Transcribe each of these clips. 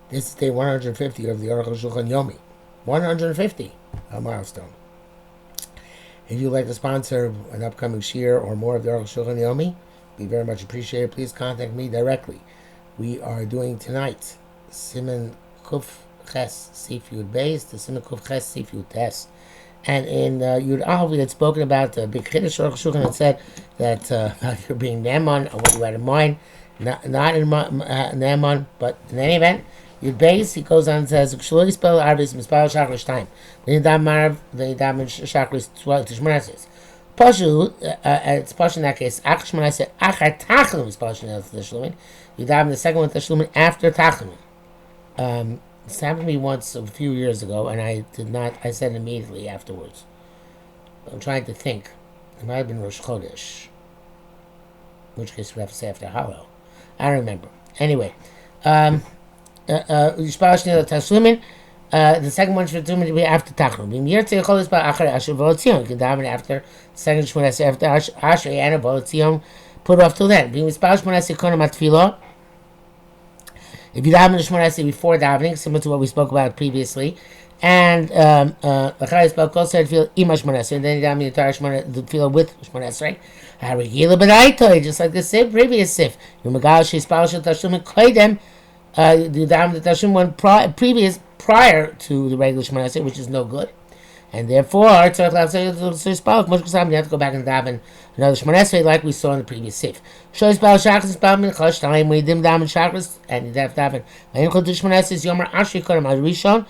This is day 150 of the Arukh HaShulchan Yomi. 150, a milestone. If you'd like to sponsor an upcoming shir or more of the Arukh HaShulchan Yomi, be very much appreciated. Please contact me directly. We are doing tonight Siman Kuf Ches Seafood Base to Siman Kuf Ches Seafood Tes. And in Yud Aleph, we had spoken about the big Chiddush Arukh HaShulchan and said that about your being Naaman, or what you had in mind, not in Naaman, but in any event, Yud Beis, he goes on and says, "Shlo Yispel Arvis Mispal Shachris time." Then Yidam Marav, then Yidam Shachris 12 to Shmoneses. Pashu, it's Pashu in that case. Ach Shmonese Achar Tachlum Mispal Shmonese Teshlumin. Yidam the second one Teshlumin after Tachlum. This happened to me once a few years ago, and I did not. I said immediately afterwards. I'm trying to think. It might have been Rosh Chodesh, in which case we have to say after Hallel. I don't remember. Anyway. The second one should be after Tachlum. You can daven after the second Shmones after Asher and Volotzion, put off till then. If you daven the Shmones before davening, similar to what we spoke about previously, and then you daven the entire the tefillah with Shmones, right? Just like the previous sif. You the daven the Tashum one prior to the regular Shmoneh, which is no good, and therefore you have to go back and daven another Shmoneh like we saw in the previous sif. When you dim daven shachris and you have daven Yomer Ashri Kodem Al Rishon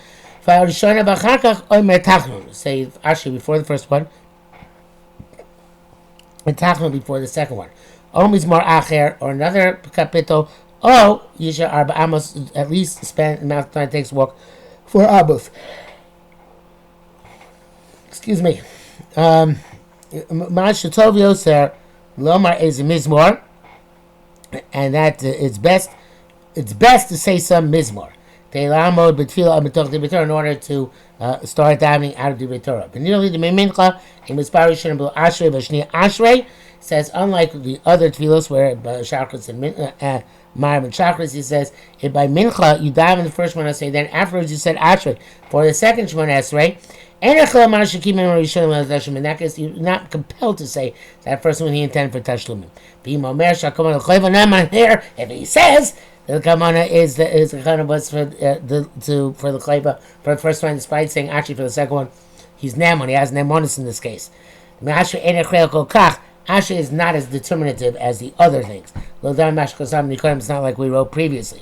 Rishon B'Charkach Omer Tachlum. Say Ashri before the first one and Tachlum before the second one. Mizmor Acher, or another capital. Oh, Yisha Arba Amos, at least spend the amount of time it takes to walk for Abuth. Excuse me. Mash Tov Yoser Lomar is a Mizmor, and that it's best to say some Mizmor. Teilamod B'Tfilah B'Toch the B'Torah in order to start davening out of the B'Torah. But nearly the Mincha in Mispar Rishon B'Lo Ashrei V'Shni Ashrei says, unlike the other tefillos where Shachris and Marav and Shachris, he says, if by Mincha you daven the first one Esrei, then afterwards you said Ashrei for the second Shemon Esrei. In that case, you're not compelled to say that first one he intended for Tashlumim. If he says the Kamana is the kind of was for the Chayva for the first one, despite saying actually for the second one, he's Naaman. He has Naamonis in this case. Asher is not as determinative as the other things. It's not like we wrote previously.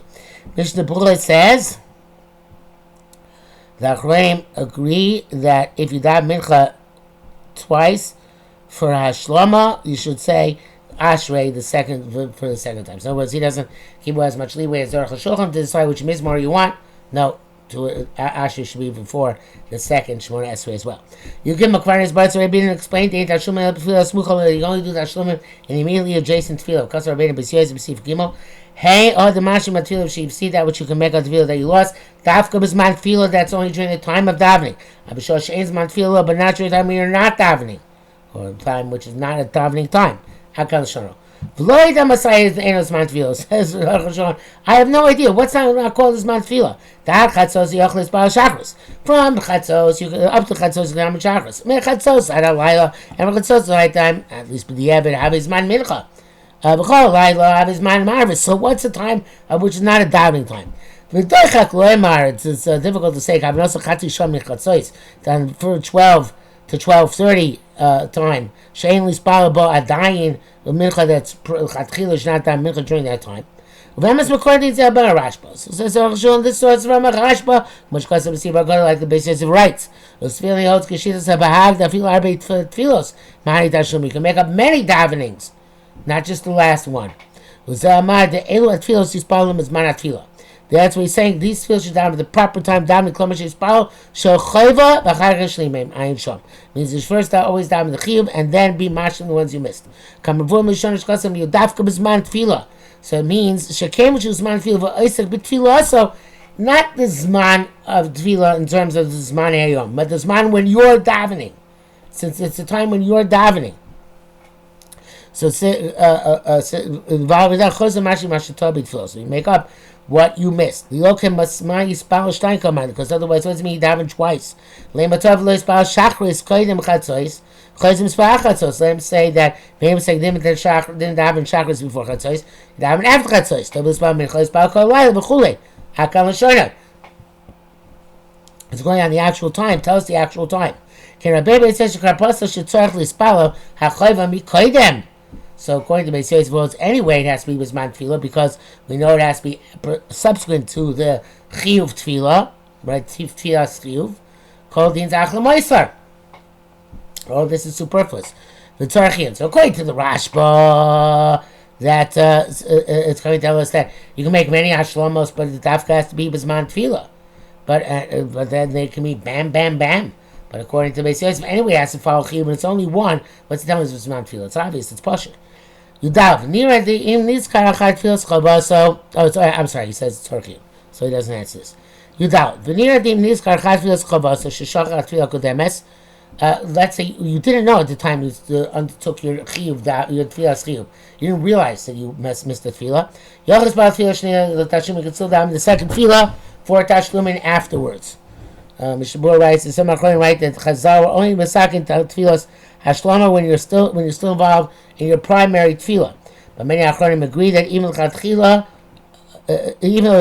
Mishnah Berurah says the Achronim agree that if you daven Mincha twice for Hashlama, you should say Ashrei the second for the second time. So in other words, he doesn't give as much leeway as Arukh HaShulchan to decide which Mizmor you want. No. To Asher should be before the second Shemona Esrei as well. You give Makvarnis Bartz Rabbeinu explained the Tashlumin Tefillah Smuchal. You only do Tashlumin in immediately adjacent Tefillah. Kasar Rabbeinu B'Siyaz B'Sif Gimel. Hey, the Mashim Tefillah Sheep. See that which you can make out Tefillah that you lost. Dafka B'Zman Tefillah. That's only during the time of davening. Abishol She'en Zman Tefillah, but not during the time when you're not davening, or time which is not a davening time. Hakal Shono. I have no idea what's not called as Mantfila. From Chatzos, you up to Chatzos, you can have Chakras. Chatzos, I don't lie, and Chatzos, right time, at least with the Yabit, have his man Mincha. Have his man Marvis. So, what's the time which is not a davening time? It's difficult to say. Then for 12 to 12:30 time. Shein lispal ba adayin mincha that's chatchila is not that mincha during that time. Uvemas recording is about Rashba. So says Arukh this source from Rashba, much closer to see about like the basis of rights. Those feeling holds kishitas habahag that feel arbeit tefillos. Many tashum you can make up many davenings, not just the last one. Uzamad the elu tefillos yispalim is manat tefillah. That's what he's saying. These tefillos should down at the proper time. Down the klomash yispal shel chayva v'char shlimim ayin shom. Means you first always down the chiyuv and then be mashing the ones you missed. Kamavur mishon shkasam yudafka b'zman tefillah. So it means shekem which is zman tefillah v'oisek b'tefillah also. Not the zman of tefillah in terms of the zman hayom, but the zman when you're davening. Since it's the time when you're davening. So you make up what you missed. Because otherwise, what does it mean you daven twice? Let him say that maybe say didn't daven chakras before chatzos, daven after chatzos. It's going on the actual time. Tell us the actual time. So according to Beis Yosef words, anyway it has to be Bisman Tefillah because we know it has to be subsequent to the Chiyuv Tefillah, right? Tefillah's Chiyuv, called the Achla Moisar. All this is superfluous. The Tzarchian. So according to the Rashba, that it's going to tell us that you can make many Hashlomos, but the Dafka has to be Bisman Tefillah. But then they can be bam, bam, bam. But according to Beis Yosef, anyway, it has to follow Chiyuv, but it's only one. What's the difference with Bisman Tefillah? It's obvious. It's Pashut. Yudav, near the im nis karachat filas chabaso. Oh, I'm sorry. He says it's Turkey, so he doesn't answer this. Yudav, v'nira the im nis karachat filas chabaso sheshachat filas kodemes. Let's say you didn't know at the time you undertook your chiyuv, your tefillas chiyuv. You didn't realize that you missed the tefillah. Yochas ba'al tefillah shneya l'tashlim. You can still daven the second tefillah for tashlumin afterwards. Mishabur writes, and some Achronim write that Chazal were only masakin tefillas hashlama when you're still involved in your primary tefillah. But many Achronim agree that even though the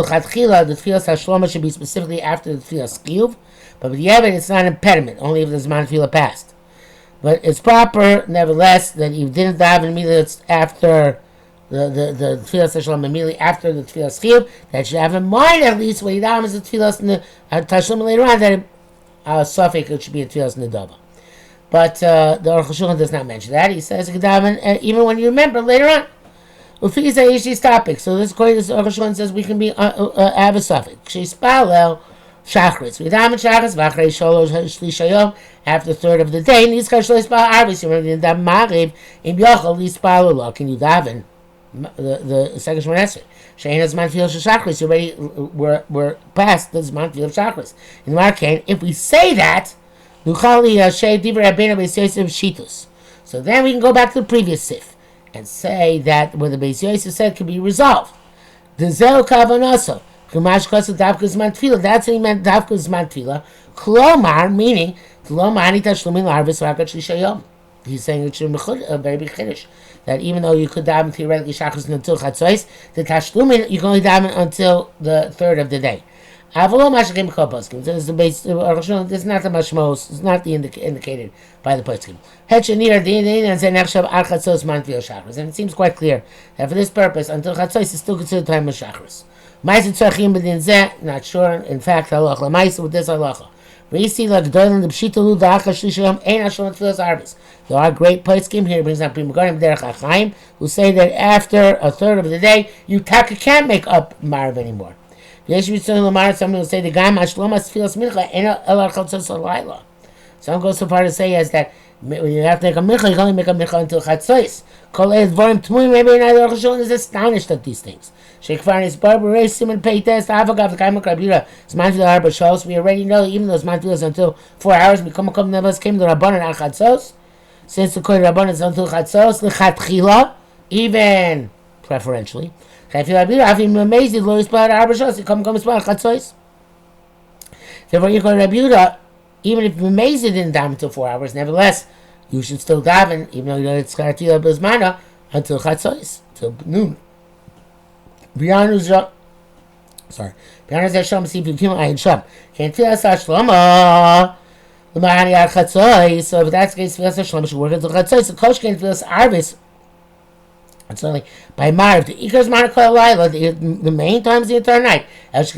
tefillas hashlama should be specifically after the tefillas chiyuv, but with the evidence, it's not an impediment, only if the Zman Tefillah passed. But it's proper, nevertheless, that you didn't daven immediately after the tefillas hashlama, immediately after the tefillas chiyuv, that you have in mind at least when you daven the tefillas in the tashlama later on, that suffix it should be a tefillas nedava. But the Arukh HaShulchan does not mention that. He says even when you remember later on. Ufi is a topic. So this according to Arukh HaShulchan says we can be have a suffix. Sheispalel shachris. We daven shachris v'achrei sholosh shlishayom after the third of the day. Nizkar shleispal arbis. You remember the mariv im yochel lispal lo. Can you daven the second Shemon Esrei? Shein has Zman Tefillah shachris. Already we're past the Zman Tefillah shachris. In Markain, if we say that. So then we can go back to the previous sif and say that what the Beis Yosef said can be resolved. That's what he meant, Davka Zman Tefillah. Klomar, meaning, he's saying it should be a very big chiddush. That even though you could daven theoretically shachris until chatzos, the tashlumin you can only daven until the third of the day. This is the base. This is not the mashmos. It's not the indicated by the poskim. And it seems quite clear that for this purpose, until chatzos is still considered time of shachris. Not sure. In fact, halacha ma'isa with this halacha. There are great poskim here. Brings up Primagonim Derech HaChaim who say that after a third of the day, you can't make up marv anymore. Some will say the gam hashlomas tefillas mincha ena elar chatzos halayla. Some go so far to say as that when you have to make a mincha, you can only make a mincha until chatzos. Kol edvarim tmuim. Maybe Arukh HaShulchan is astonished at these things. Shekvar is barber reis siman peites avagav the kaim krabira zman tefillah harba shows. We already know that even though zman tefillah is until 4 hours, we come nevas came to Rabbanan al chatzos. Since the Kohen Rabbanan is until chatzos lechatchila, even preferentially. Therefore, you go to Rabbi Yehuda, even if Memezi didn't daven until 4 hours, nevertheless, you should still daven, even though you know it's Karatila Bizmana, until Chatzos, until noon. Beyond Zasham, see if you kill Ayin Sham. Can't feel Sashlama. So if that's the case, Sashlama should work until Chatzos. The Kosh can't feel Arvis. It's only by Marv, the Ikar's Manakal Laila, the main time is the entire night. But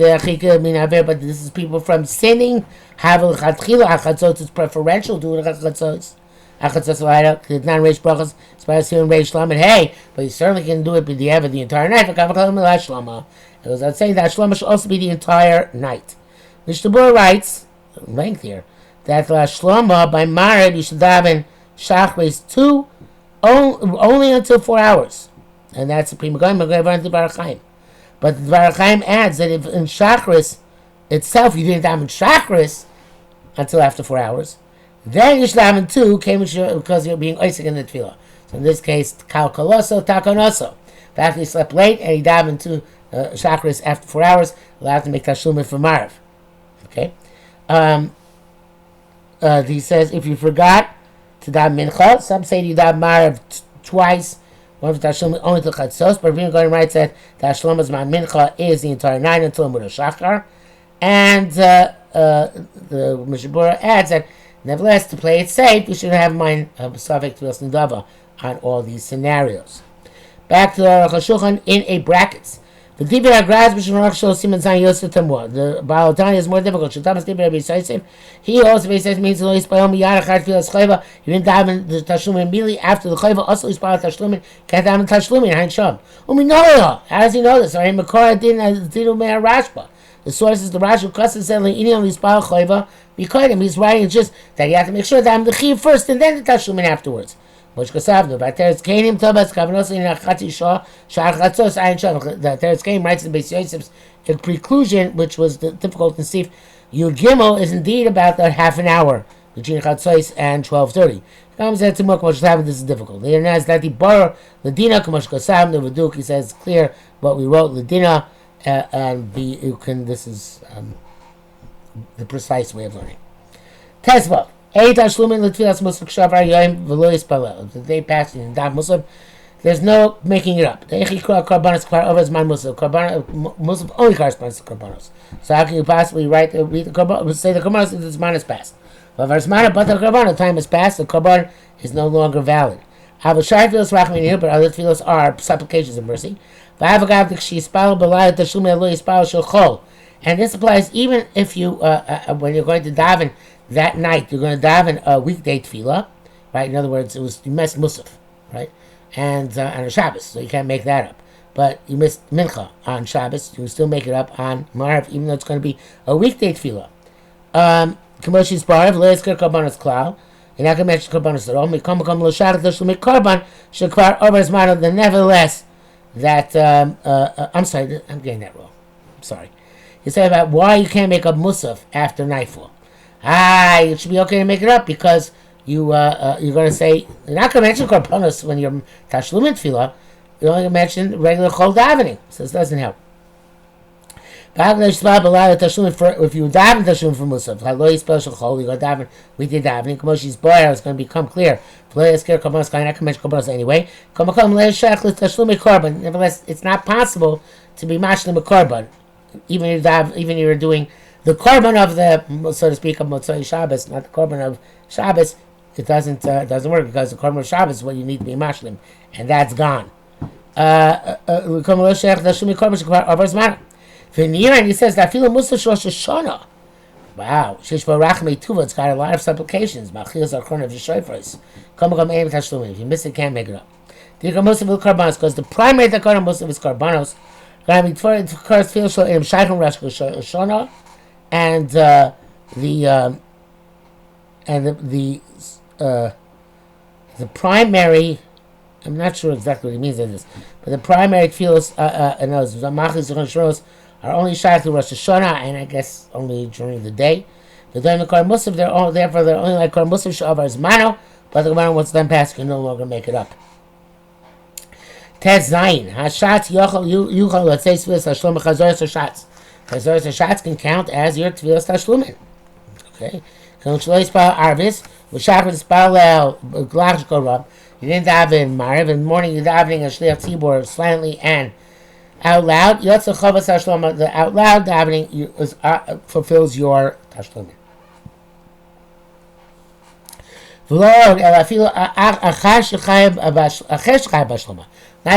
this is people from sinning. Havel Chatchila, Achatzot is preferential to Achatzot. Achatzot Laila, did not raise brachas, as far as hearing raise Shlama. Hey, but you certainly can do it with the Ever the entire night. Because I'd say that Shlama should also be the entire night. Mishtabur writes, length here, that Shlama by Marv, you should daven Shachris 2. Only until 4 hours, and that's the prima going to Baruch Chaim. But the Baruch Chaim adds that if in Shachris itself you didn't daven Shachris until after 4 hours, then you should daven 2 because you're being oisik in the tefillah. So in this case, kal koloso takonoso. Back he slept late and he davened into Shachris after 4 hours, allowed to make Tashlumin for Marav. Okay? He says, if you forgot to daven Mincha, some say you daven Marav twice, one for Tashlumin only to Chatzos, but Rabbeinu Goyen writes that Tashlumin Zman Mincha is the entire night until Murah Shachar. And the Mishabura adds that, nevertheless, to play it safe, you should have in mind Savek Tvilas Nidava on all these scenarios. Back to the Arukh HaShulchan in a brackets. The Dibir HaGraz B'Shem Arukh HaShulchan Siman Zayin Yosef Tamua. The Baal Tanya is more difficult. Shetamas Dibir Rabbi Yisrael. He also says means lo Yispael Miyad Achad Tfilas Chayva. You didn't daven the Tashlumin immediately after the Chayva. Also Yispael Tashlumin. Can't daven Tashlumin. Hein Sham. How does he know this? Or in Makora Dinu Me'ar Rashba. The source is the Rashi who cusses said Le'inion Yispael Chayva. Because he's writing just that you have to make sure that I'm the Chiv first and then the Tashlumin afterwards. Which Kasavnu, but there's Kainim Tobas Kavanos in Achati Shah, Shah Chatzos Ayin Shah. The Teretz Kainim writes in Beis Yosef's preclusion, which was difficult to see. Yud Gimel is indeed about that half an hour between Chatzos and 12:30. Comes at Timok, which this is difficult. The internet is that the bar Ladina Kamash Kasavnu V'duk. He says it's clear what we wrote Ladina, and you can. This is the precise way of learning. Tesvav. The day passed in Dav Muslim. There's no making it up. The Muslim only corresponds to Karbanos. So how can you possibly read the Karbanos? Say the Karbanos if the Zman has passed. But the time has passed, the Karban is no longer valid. But other tefillos are supplications of mercy. And this applies even if you, when you're going to daven that night, you're going to daven a weekday tefillah, right? In other words, you missed Musaf, right? And on a Shabbos, so you can't make that up. But you missed Mincha on Shabbos, you can still make it up on Marav, even though it's going to be a weekday tefillah. Kamoshi's Barav, Le'ezker Karbanos Klal. You're not going to mention Karbanos at all. Mikam Mikam L'Sharat L'Shlemik Karban, Shekvar Ober's Marav, nevertheless, that, I'm sorry, I'm getting that wrong. I'm sorry. You say about why you can't make up Musaf after nightfall. It should be okay to make it up because you're going to say, you're not going to mention Karbanos when you're Tashlumin Tefillah. You're only going to mention regular Chol davening. So this doesn't help. If you daven Tashlumin for Musaf, you're going to daven, we did davening. Kamoshi's boy, it's going to become clear. I can mention Karbanos anyway. Nevertheless, it's not possible to be Mashlim a Karban. Even if you're doing the korban of the, so to speak, of Motzei Shabbos, not the korban of Shabbos, it doesn't work because the korban of Shabbos is what you need to be mashlim, and that's gone. And he says that filu Musa Rosh Hashanah. Wow, Sheish Barachmei Tuva. It's got a lot of supplications. Machilas are corner of the shofars. If you miss it, can't make it up. The Musaf will karbanos because the primary takana Musaf is karbanos. And the primary, I'm not sure exactly what he means in this, but the primary tefillos are only shaykh to Rosh Hashanah, and I guess only during the day. But during the Kar Musaf, therefore they're only like Kar Musaf Sha'avar Zmano, but the Gemara once then passed can no longer make it up. Tes Zayin. Hashatz Yuchal, let's say Tfilas Tashlumin Chazoros Hashatz. Chazoros Hashatz can count as your Tfilas Tashlumin. Okay? Kan Shlo Yispal Arvis, V'shachar Yispal Glach Korab. You didn't daven Mariv. In the morning you're davening a Shliach Tzibor silently and out loud. Yotza Chavas Tashlumin. The out loud davening fulfills your Tashlumin. Not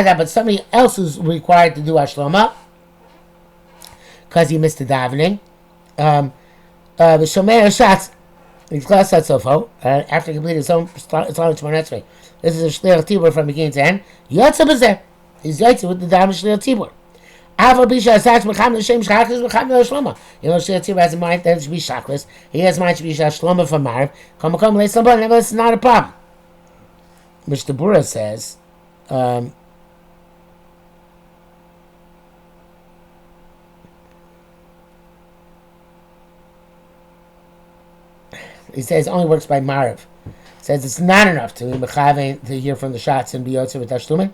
that, but somebody else is required to do Hashlama because he missed the davening. The Shomer Hashatz, after completing his own Salah Shmonetzrei. This is a Shliach Tibur from beginning to end. Yotza B'zeh. He's Yotza with the davening Shliach Tibur. Aval Bisha Hashatz Mecham L'Shem Shachris Mecham L'Shloma. You know, Shliach Tibur has in mind that it should be Shachris. He has in mind it should be Shloma for Marv. Come L'Shloma, nevertheless, it's not a problem. Which the Bura says, he says it only works by Mariv. Says it's not enough to hear from the shots and be Yotze with Tashlumin.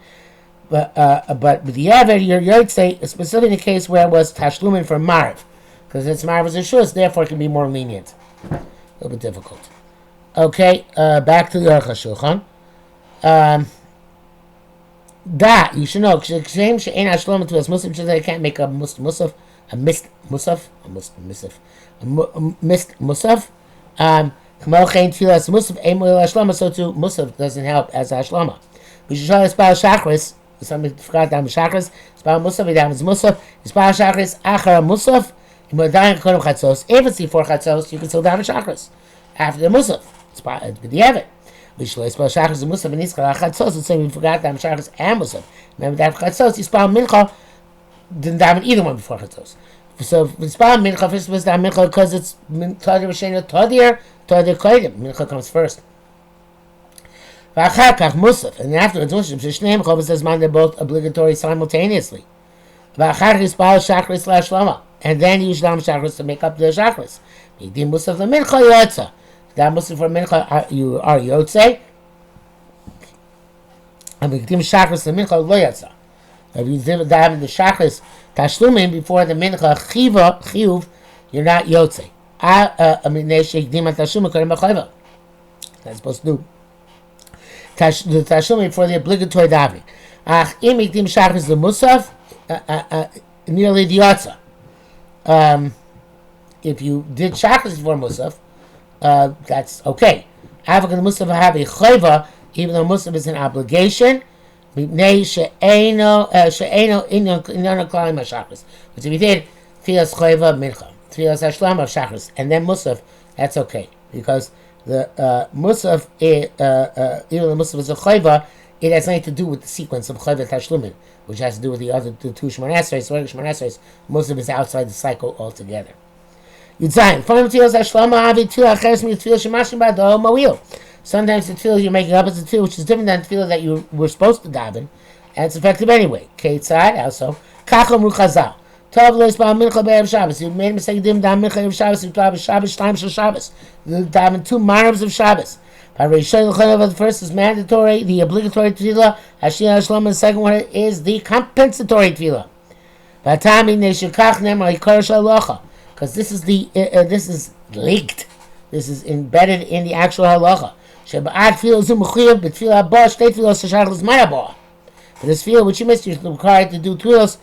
But with the Ever, your Yotzei, specifically in the case where it was Tashlumin for Marv, because it's Marv is a Shus, therefore it can be more lenient. A little bit difficult. Okay, back to the Arukh HaShulchan. That you should know. Shame she'ein hashlomin to us Musaf, which is that I can't make a musaf, a missed musaf. K'mochein tfilas musaf emol hashlama. So too musaf doesn't help as a hashlama. We should try to spell shachris. Somebody forgot that shachris. Spell musaf. It happens musaf. Spell shachris achar musaf. If it's before chatzos, you can still daven shachris after the musaf. It's the evet. We should spell shachris and musaf and iskal chatzos. Let's say we forgot daven shachris and musaf. Remember that for chatzos, you spell mincha. Didn't daven either one before chatzos. So if we spell mincha, first was daven mincha because it's tadir v'shena tadir kodim. Mincha comes first. V'achar kach musaf, and afterwards musaf. Shneim chov says man, they're both obligatory simultaneously. V'achar yispal shachris la'shlama. And then you use Dam Shachris to make up the Shachris. Midim Musaf the Mincha Yotza. Dam Musaf for Mincha, you are Yotze. And Midim Shachris the Mincha Lo Yotza. If you daven the Shachris Tashlumin before the Mincha Chiyuv, you're not Yotze. That's supposed to do. The Tashlumin for the obligatory davening. Ach, im Midim Shachris the Musaf, nearly the Yotza. If you did shachris before musaf, that's okay. However, the musaf have a chayva, even though musaf is an obligation. Which if you did tfilas chayva mincha, tfilas hashlam of shachris, and then musaf, that's okay because the musaf, even though the musaf is a chayva, it has nothing to do with the sequence of chayva tashlumin, which has to do with the other two Shemona Esreis. Shemona Esreis, most of it is outside the cycle altogether. Yudzayin. Sometimes the tefillah you're making up is a tefillah which is different than the tefillah that you were supposed to daven, and it's effective anyway. Keitzad also. Kachom ruchazal. Tov lo yisbal mincha be'erev Shabbos. You made a mistake. Dim daven mincha erev Shabbos. You daven Shabbos shleim shel Shabbos. You daven 2 marvs of Shabbos. The first is mandatory, the obligatory tefillah. Hashiyah Shlom, the second one is the compensatory tefillah. Because this is this is linked. This is embedded in the actual halacha. For this tefillah which you missed, you're required to do tefillahs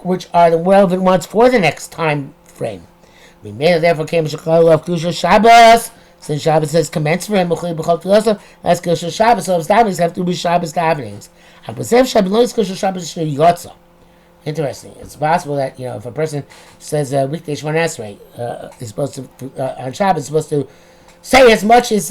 which are the relevant ones for the next time frame. We made it therefore came Shabbos. Since Shabbos says commence for him, let's go to Shabbos. So davenings have to be Shabbos davenings. Interesting. It's possible that if a person says weekday Shemona Esrei is supposed to on Shabbos is supposed to say as much as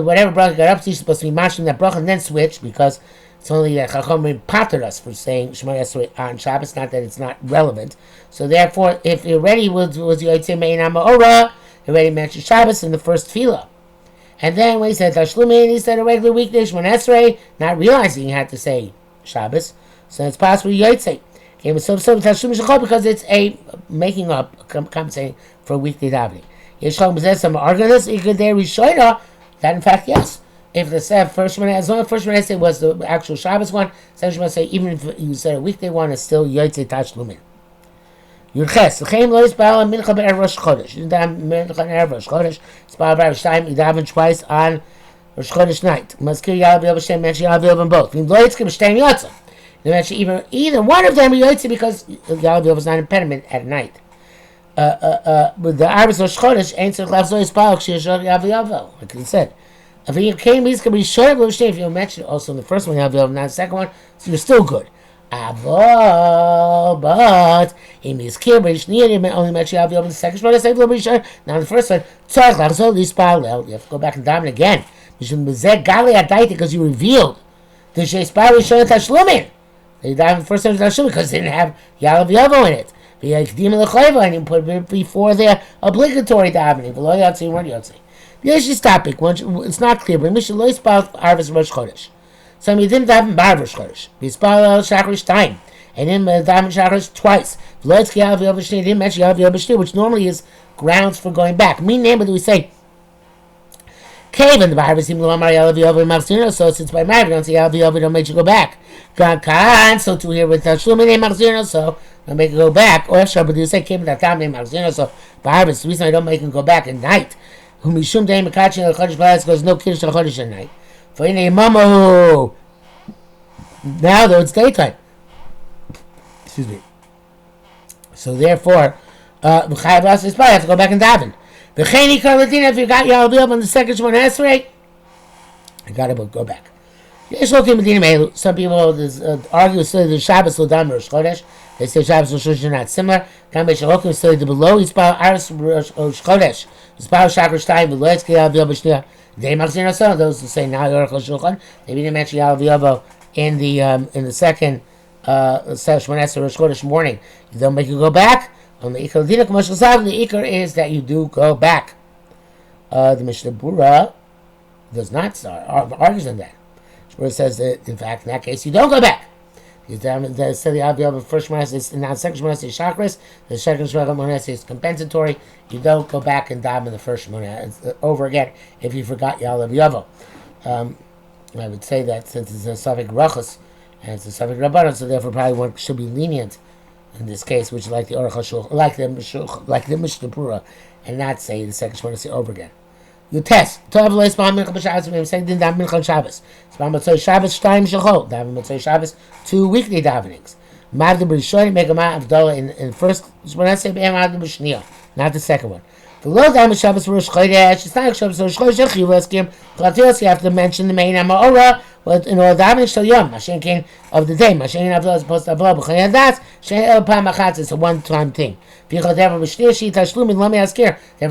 whatever bracha got up to, he's supposed to be matching that bracha and then switch because it's only that Chachamim pater us for saying Shemona Esrei on Shabbos, not that it's not relevant. So therefore, if it already was Yotzei Mein HaMa'ora, he already mentioned Shabbos in the first tefillah. And then when he said Tashlumin, he said a regular weekday Shemona Esrei, not realizing he had to say Shabbos. So it's possible Yotzei. Okay, because it's a making up, compensating for a weekday davening. Some arguments that in fact yes. If the first Shemona, as long as first Shemona Esrei was the actual Shabbos one, second Shemona Esrei, even if you said a weekday one, it's still Yotzei Tashlumin. Yurches, l'cheim lo yisbal mincha be'erev Rosh Chodesh. You daven mincha be'erev Rosh Chodesh. Yisbal be'erev Shtayim. You daven twice on Rosh Chodesh night. Mazkir Yalav Yov Hashem. Mention Yalav Yov on both. V'im lo yitzkim b'shtayim yotza. You mention either one of them yotza because Yalav Yov is not an impediment at night. With the Arabs Rosh Chodesh, ain't tzarich lav zo yisbal k'sheyashor Yalav Yov. Like he said. If you came, he's going to be short of if you mention also in the first one Yalav Yov, not the second one, so you're still good. But in his kibbutz, only mention Yalav Yov in the second one. Now the first one, you have to go back and daven again. Because you revealed the Sheispal Rishon Tashlumin. They davened the first time Tashlumin because they didn't have Yalav Yov in it. And you put it before the obligatory davening. Below Yotzei, weren't Yotzei. The issue topic, it's not clear, but Mishnah lo yisbal Arvis Rosh Chodesh. Some you didn't daven Bar Rosh Chodesh. Yisbal Shachris time, and then daven Shachris twice. V'lo yitzki Yalav Yov b'shnei, didn't mention Yalav Yov b'shnei, which normally is grounds for going back. Mean name, but we say Cave in the Bible seem to Amar Yalav Yov and Machzirno. So since by Ma'ariv don't say Yalav Yov, don't make you go back. Kan, so to here with Tashlumin name Machzirno, so don't make it go back. Or if but you say came that time name Machzirno, so by the reason I don't make him go back at night. Whom Mishum Day Makachi al Chodesh Balas goes no Kiddush al Chodesh at night. For in a Mamo. Now though it's daytime. Excuse me. So therefore, B'chai B'as is probably have to go back and daven. V'cheini Kar Ladina, if you got Yalav Yov on the second Shemona Esrei, you gotta go back. Some people argue still the Shabbos L'Dam Rosh Chodesh. They say Shabbos Rosh Chodesh are not similar. Kam B'Shalochem still the below Yispal Aris Rosh Chodesh. Yispal Shachar Shtayim V'Lo Yitzki Yalav Yov B'Shniya. They Machzir Nasal. Those who say now Arukh HaShulchan. They didn't mention Yalav Yov in the second Shemona Esrei Rosh Chodesh morning. You don't make you go back. On the Ikar Ladina K'Mosh L'Sav, the Ikar is that you do go back. The Mishnah Bura does not argues on that. Where it says that, in fact, in that case, you don't go back. Because the first Shemona is now second Shemona is chakras, the second Shemona is compensatory. You don't go back and daven the first Shemona over again if you forgot Yalav Yavo. I would say that since it's a Safek Rachos and it's a Safek Rabbanon, so therefore probably one should be lenient in this case, which is like the Arukh HaShulchan, like the Mishnah Bura, and not say the second Shemona over again. You test. Tov lo yisbah mincha b'Shabbos. We say din daven mincha on Shabbos. Yisbah motzei Shabbos shtayim shachol. Daven motzei Shabbos 2 weekly davenings. Mavdu b'Rishon make a ma'avdola in first Shemona Esrei be'em mavdu b'Shniya, not the second one. The lo daven Shabbos Rosh Chodesh. It's not like Shabbos Rosh Chodesh. You have to mention the main Amorah. But in all davening shel yom, Mashen Kain of the day, Mashen Avdol is supposed to Avdol b'Chayei Adas. Shein el pam achatz. It's a one-time thing. Therefore,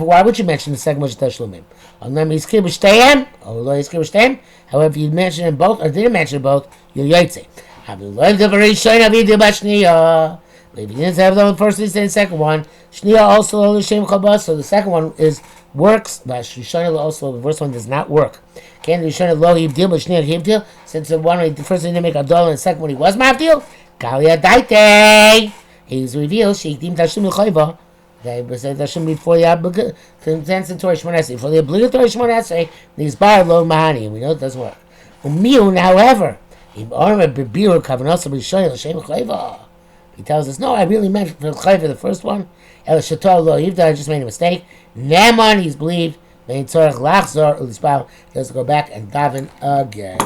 why would you mention the second one Tashlumim? However, if you mention them both or didn't mention both, you'll yotze. If you didn't have the first and the second one, Shniya also so the second one is works, but also the first one does not work. Can the Rishon lo yibdil but Shniya yibdil? Since the first one didn't make a dollar and the second one he was mavdil, Galia daite. He's revealed Sheikdim Tashlim L'Chayva. They said Tashlim before the compensatory Shemona Esrei. For the obligatory Shemona Esrei, these bar lo mahani. We know it doesn't work. Umiun, however, he tells us, no, I really meant for L'Chayva the first one. El Shator lo Yivda, I just made a mistake. Neman, he's believed. Mein Tzorach Lachzor U'Lispal, he has to go back and daven again.